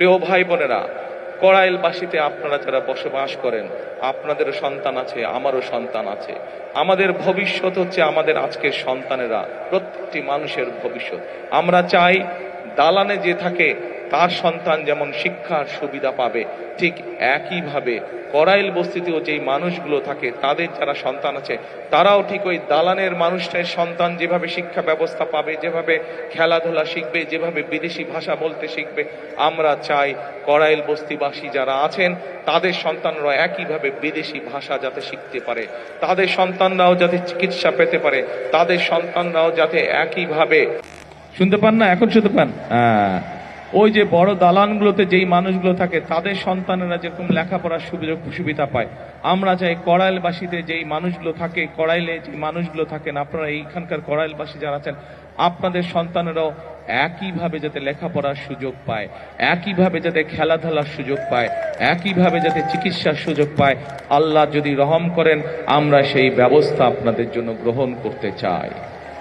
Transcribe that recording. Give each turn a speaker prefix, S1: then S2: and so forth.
S1: প্রিয় ভাই বোনেরা, কড়াইলবাসীতে আপনারা যারা বসবাস করেন, আপনাদেরও সন্তান আছে, আমারও সন্তান আছে। আমাদের ভবিষ্যৎ হচ্ছে আমাদের আজকের সন্তানেরা, প্রত্যেকটি মানুষের ভবিষ্যৎ। আমরা চাই দালানে যে থাকে তার সন্তান যেমন শিক্ষার সুবিধা পাবে, ঠিক একইভাবে কড়াইল বস্তিতেও যেই মানুষগুলো থাকে তাদের যারা সন্তান আছে তারাও ঠিক ওই দালানের মানুষটার সন্তান যেভাবে শিক্ষা ব্যবস্থা পাবে, যেভাবে খেলাধুলা শিখবে, যেভাবে বিদেশি ভাষা বলতে শিখবে, আমরা চাই কড়াইল বস্তিবাসী যারা আছেন তাদের সন্তানরা একইভাবে বিদেশি ভাষা যাতে শিখতে পারে, তাদের সন্তানরাও যাতে চিকিৎসা পেতে পারে, তাদের সন্তানরাও যাতে একইভাবে। শুনতে পান না? এখন শুনতে পান? ওই যে বড় দালানগুলোতে যেই মানুষগুলো থাকে তাদের সন্তানেরা যেরকম লেখাপড়ার সুবিধা পায়, আমরা চাই কড়াইলবাসীতে যেই মানুষগুলো থাকে, কড়াইলে যে মানুষগুলো থাকেন, আপনারা এইখানকার কড়াইলবাসী যারা আছেন, আপনাদের সন্তানেরাও একইভাবে যাতে লেখাপড়ার সুযোগ পায়, একইভাবে যাতে খেলাধুলার সুযোগ পায়, একইভাবে যাতে চিকিৎসার সুযোগ পায়। আল্লাহ যদি রহম করেন আমরা সেই ব্যবস্থা আপনাদের জন্য গ্রহণ করতে চাই।